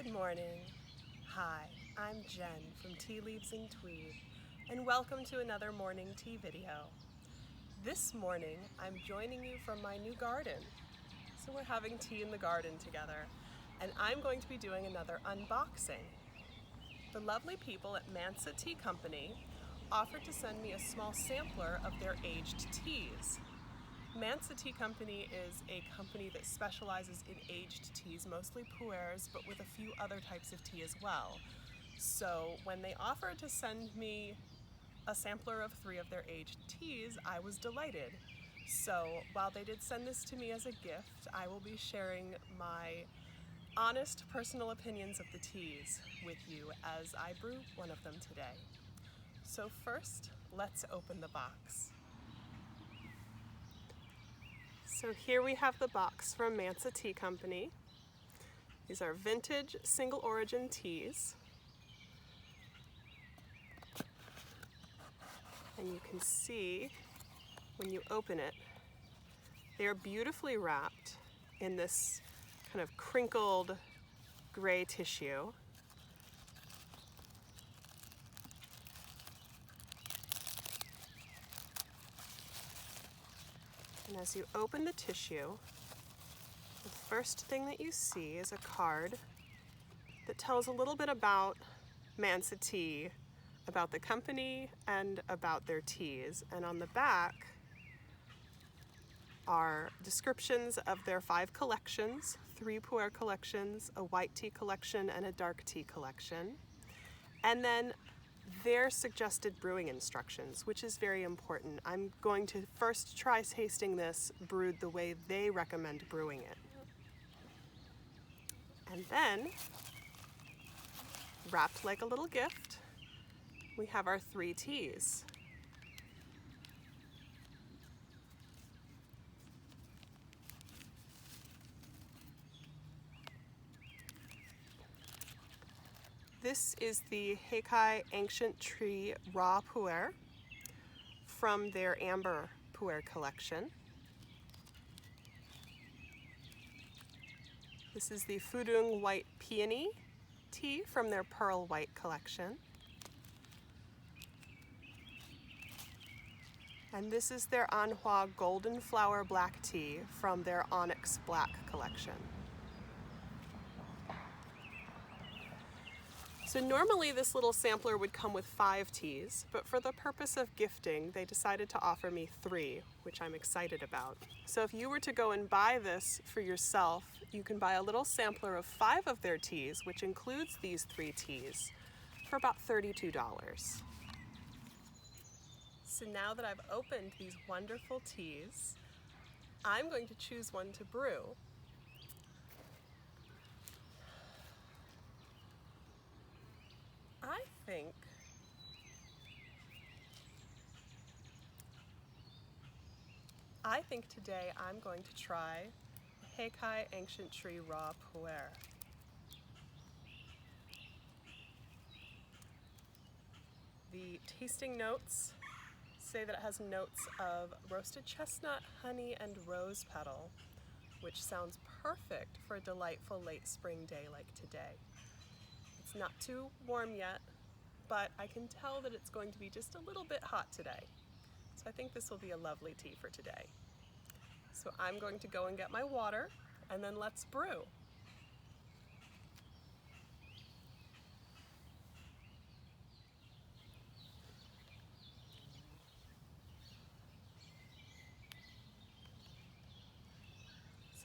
Good morning. Hi, I'm Jen from Tea Leaves and Tweed, and welcome to another morning tea video. This morning, I'm joining you from my new garden. So we're having tea in the garden together, and I'm going to be doing another unboxing. The lovely people at Mansa Tea Company offered to send me a small sampler of their aged teas. Mansa Tea Company is a company that specializes in aged teas, mostly Puers, but with a few other types of tea as well. So when they offered to send me a sampler of 3 of their aged teas, I was delighted. So while they did send this to me as a gift, I will be sharing my honest personal opinions of the teas with you as I brew one of them today. So first, let's open the box. So here we have the box from Mansa Tea Company. These are vintage single origin teas. And you can see when you open it, they are beautifully wrapped in this kind of crinkled gray tissue. And as you open the tissue, the first thing that you see is a card that tells a little bit about Mansa Tea, about the company and about their teas. And on the back are descriptions of their 5 collections, 3 Puer collections, a white tea collection, and a dark tea collection. And then their suggested brewing instructions, which is very important. I'm going to first try tasting this brewed the way they recommend brewing it. And then, wrapped like a little gift, we have our 3 teas. This is the Hekai Ancient Tree Raw Puer from their Amber Puer collection. This is the Fudung White Peony tea from their Pearl White collection. And this is their Anhua Golden Flower Black tea from their Onyx Black collection. So normally this little sampler would come with 5 teas, but for the purpose of gifting, they decided to offer me 3, which I'm excited about. So if you were to go and buy this for yourself, you can buy a little sampler of 5 of their teas, which includes these 3 teas, for about $32. So now that I've opened these wonderful teas, I'm going to choose one to brew. I think today I'm going to try Hekai Ancient Tree Raw Puer. The tasting notes say that it has notes of roasted chestnut, honey, and rose petal, which sounds perfect for a delightful late spring day like today. It's not too warm yet, but I can tell that it's going to be just a little bit hot today. So I think this will be a lovely tea for today. So I'm going to go and get my water, and then let's brew.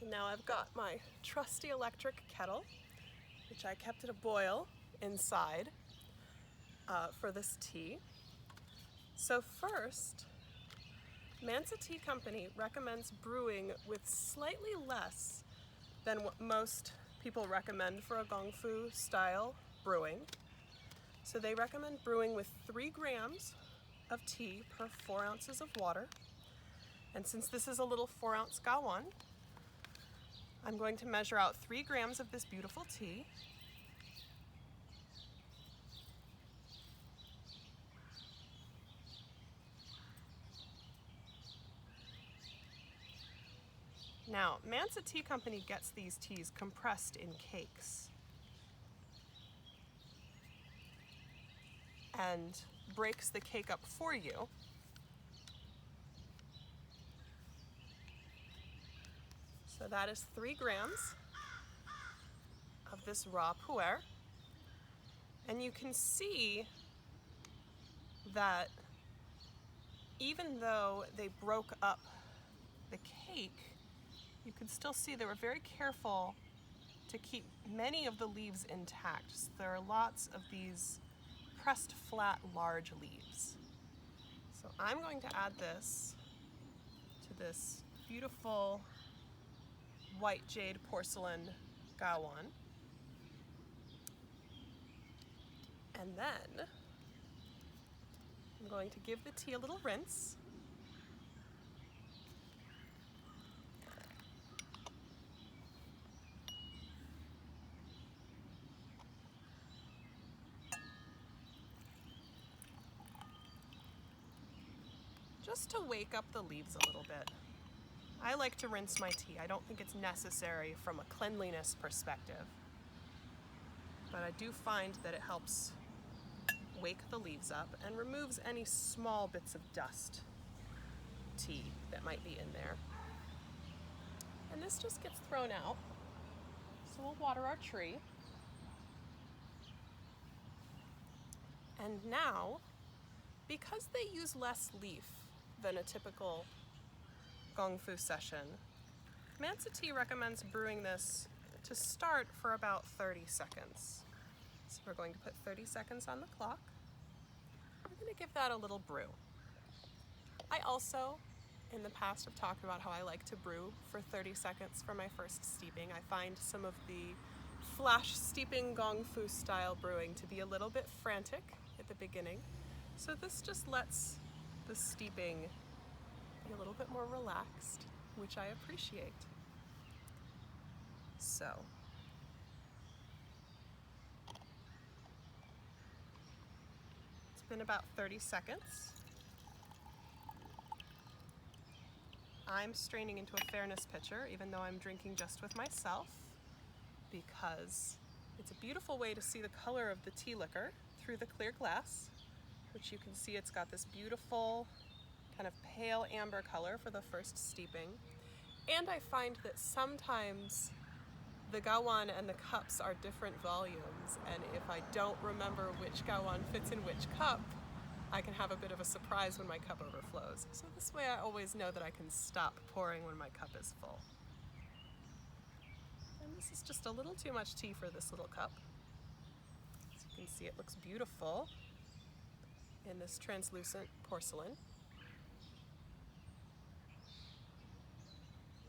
So now I've got my trusty electric kettle, which I kept at a boil inside for this tea. So first, Mansa Tea Company recommends brewing with slightly less than what most people recommend for a gongfu style brewing. So they recommend brewing with 3 grams of tea per 4 ounces of water. And since this is a little 4-ounce gawan, I'm going to measure out 3 grams of this beautiful tea. Now, Mansa Tea Company gets these teas compressed in cakes. and breaks the cake up for you. So that is 3 grams of this raw puer. And you can see that even though they broke up the cake, you can still see they were very careful to keep many of the leaves intact. So there are lots of these pressed flat large leaves. So I'm going to add this to this beautiful white jade porcelain gawan. And then I'm going to give the tea a little rinse. Just to wake up the leaves a little bit. I like to rinse my tea. I don't think it's necessary from a cleanliness perspective, but I do find that it helps wake the leaves up and removes any small bits of dust tea that might be in there. And this just gets thrown out. So we'll water our tree. And now, because they use less leaf than a typical gong fu session, Mansa Tea recommends brewing this to start for about 30 seconds. So we're going to put 30 seconds on the clock. We're going to give that a little brew. I also, in the past, have talked about how I like to brew for 30 seconds for my first steeping. I find some of the flash steeping gong fu style brewing to be a little bit frantic at the beginning. So this just lets the steeping be a little bit more relaxed, which I appreciate. So, it's been about 30 seconds. I'm straining into a fairness pitcher, even though I'm drinking just with myself, because it's a beautiful way to see the color of the tea liquor through the clear glass, which you can see it's got this beautiful kind of pale amber color for the first steeping. And I find that sometimes the gawan and the cups are different volumes, and if I don't remember which gawan fits in which cup, I can have a bit of a surprise when my cup overflows. So this way I always know that I can stop pouring when my cup is full. And this is just a little too much tea for this little cup. As you can see, it looks beautiful in this translucent porcelain.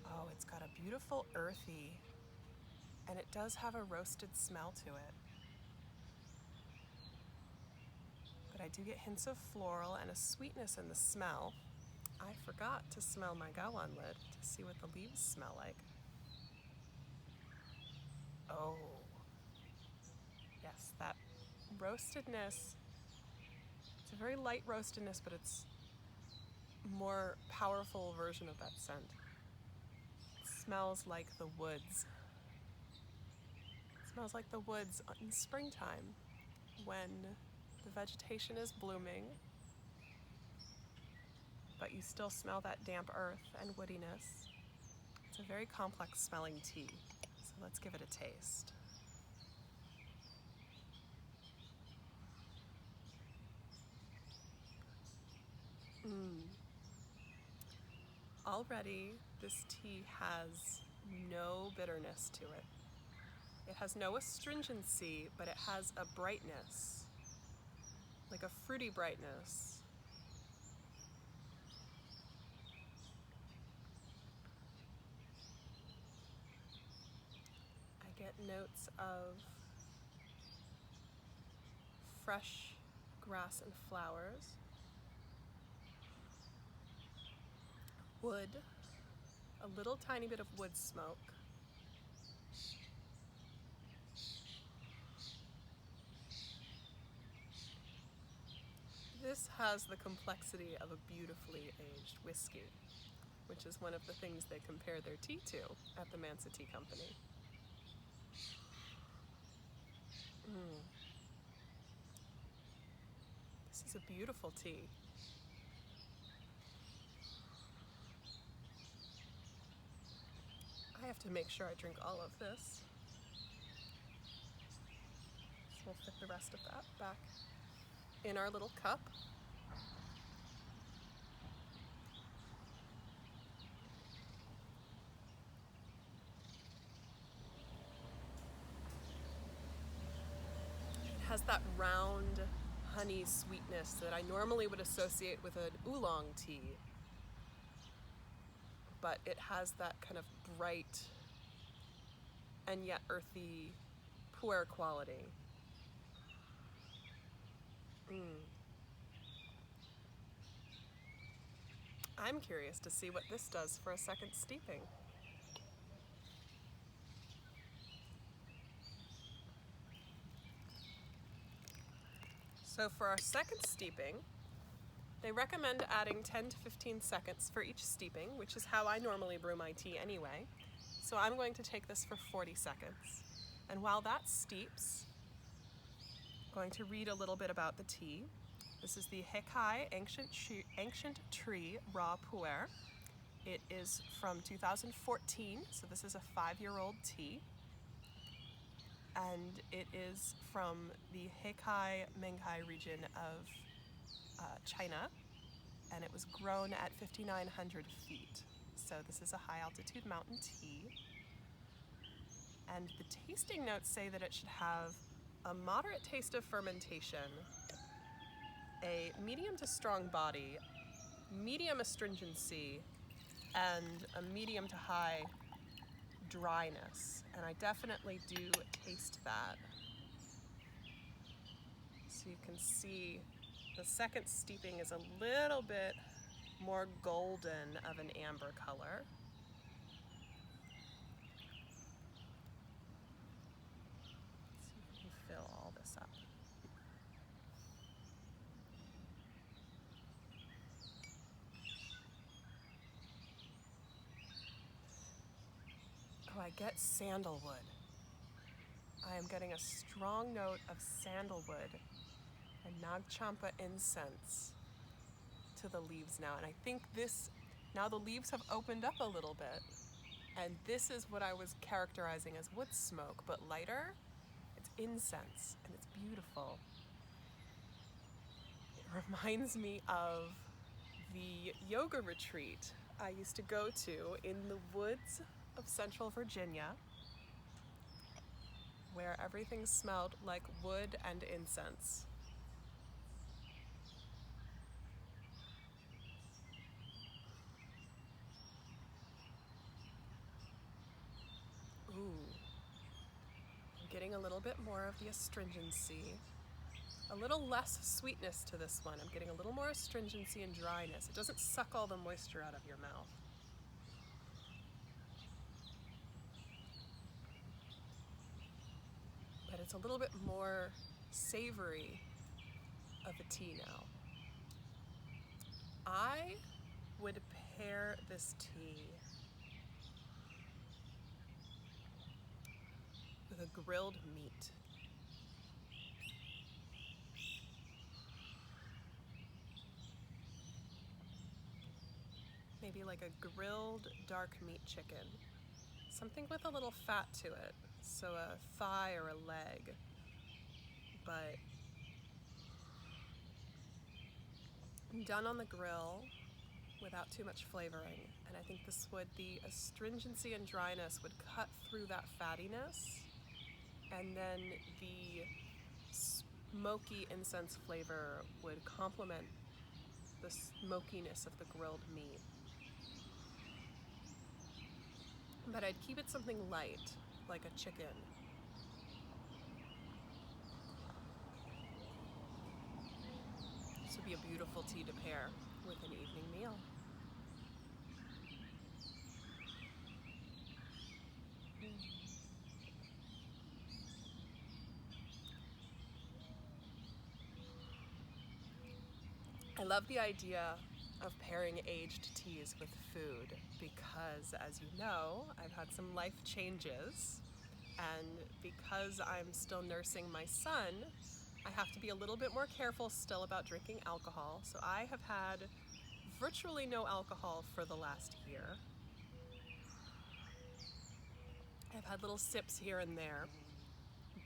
Oh, it's got a beautiful earthy, and it does have a roasted smell to it. But I do get hints of floral and a sweetness in the smell. I forgot to smell my gawan lid to see what the leaves smell like. Oh, yes, that roastedness. It's a very light roastedness, but it's a more powerful version of that scent. It smells like the woods. It smells like the woods in springtime when the vegetation is blooming, but you still smell that damp earth and woodiness. It's a very complex smelling tea, so let's give it a taste. Already, this tea has no bitterness to it. It has no astringency, but it has a brightness, like a fruity brightness. I get notes of fresh grass and flowers, wood, a little tiny bit of wood smoke, this has the complexity of a beautifully aged whiskey, which is one of the things they compare their tea to at the Mansa Tea Company. It's a beautiful tea. I have to make sure I drink all of this. So we'll fit the rest of that back in our little cup. It has that round honey sweetness that I normally would associate with an oolong tea, but it has that kind of bright and yet earthy puer quality. I'm curious to see what this does for a second steeping. So for our second steeping, they recommend adding 10 to 15 seconds for each steeping, which is how I normally brew my tea anyway. So I'm going to take this for 40 seconds. And while that steeps, I'm going to read a little bit about the tea. This is the Hekai Ancient Tree Raw Puer. It is from 2014, so this is a 5-year-old tea. And it is from the Hekai region of China, and it was grown at 5,900 feet. So this is a high altitude mountain tea. And the tasting notes say that it should have a moderate taste of fermentation, a medium to strong body, medium astringency, and a medium to high dryness. And I definitely do taste that. So you can see the second steeping is a little bit more golden of an amber color. Let's see if we can fill all this up. Oh, I get sandalwood. I am getting a strong note of sandalwood and Nagchampa incense to the leaves now. And I think now the leaves have opened up a little bit, and this is what I was characterizing as wood smoke, but lighter. It's incense, and it's beautiful. It reminds me of the yoga retreat I used to go to in the woods of Central Virginia, where everything smelled like wood and incense. Ooh, I'm getting a little bit more of the astringency, a little less sweetness to this one. I'm getting a little more astringency and dryness. It doesn't suck all the moisture out of your mouth. But it's a little bit more savory of a tea now. I would pair this tea with a grilled meat. Maybe like a grilled dark meat chicken. Something with a little fat to it. So a thigh or a leg. But done on the grill without too much flavoring. And I think the astringency and dryness would cut through that fattiness, and then the smoky incense flavor would complement the smokiness of the grilled meat. But I'd keep it something light, like a chicken. This would be a beautiful tea to pair with an evening meal. I love the idea of pairing aged teas with food because, as you know, I've had some life changes, and because I'm still nursing my son, I have to be a little bit more careful still about drinking alcohol, so I have had virtually no alcohol for the last year. I've had little sips here and there,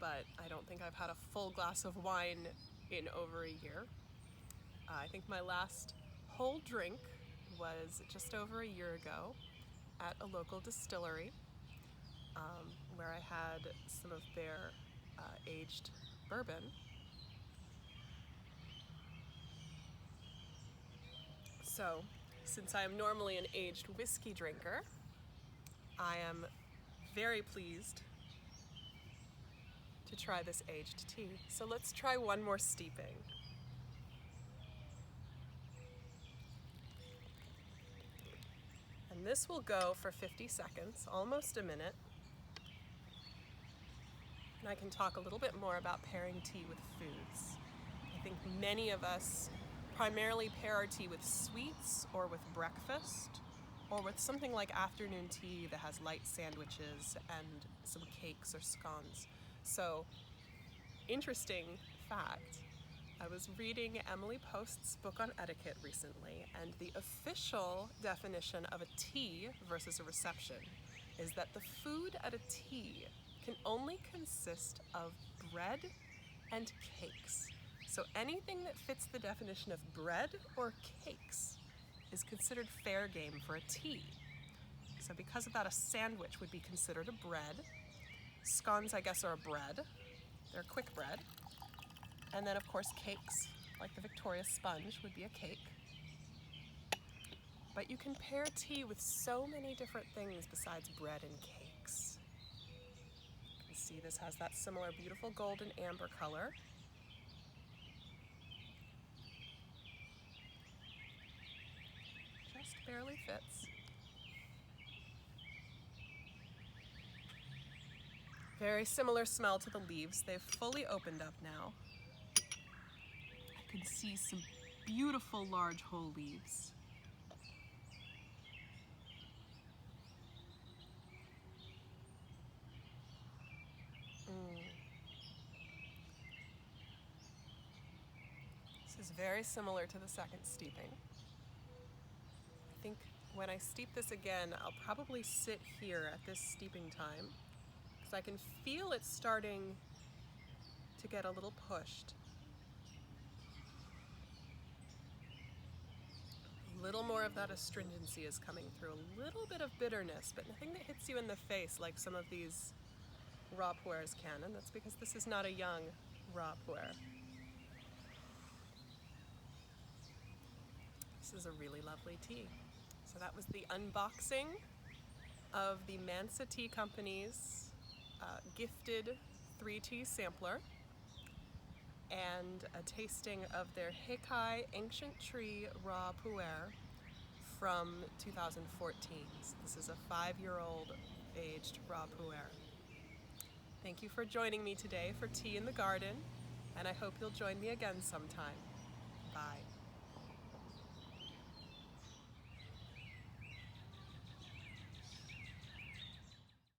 but I don't think I've had a full glass of wine in over a year. I think my last whole drink was just over a year ago at a local distillery, where I had some of their aged bourbon. So, since I am normally an aged whiskey drinker, I am very pleased to try this aged tea. So let's try one more steeping. And this will go for 50 seconds, almost a minute. And I can talk a little bit more about pairing tea with foods. I think many of us primarily pair our tea with sweets or with breakfast or with something like afternoon tea that has light sandwiches and some cakes or scones. So, interesting fact, I was reading Emily Post's book on etiquette recently, and the official definition of a tea versus a reception is that the food at a tea can only consist of bread and cakes. So anything that fits the definition of bread or cakes is considered fair game for a tea. So because of that, a sandwich would be considered a bread. Scones, I guess, are a bread. They're quick bread. And then, of course, cakes, like the Victoria sponge, would be a cake. But you can pair tea with so many different things besides bread and cakes. You can see this has that similar beautiful golden amber color. Just barely fits. Very similar smell to the leaves. They've fully opened up now. I can see some beautiful large whole leaves. This is very similar to the second steeping. I think when I steep this again, I'll probably sit here at this steeping time because I can feel it starting to get a little pushed. A little more of that astringency is coming through, a little bit of bitterness, but nothing that hits you in the face like some of these raw puers can, and that's because this is not a young raw puer. This is a really lovely tea. So that was the unboxing of the Mansa Tea Company's gifted 3-tea sampler and a tasting of their Hekai Ancient Tree Raw Puer from 2014. So this is a 5-year-old aged raw puer. Thank you for joining me today for Tea in the Garden, and I hope you'll join me again sometime. Bye.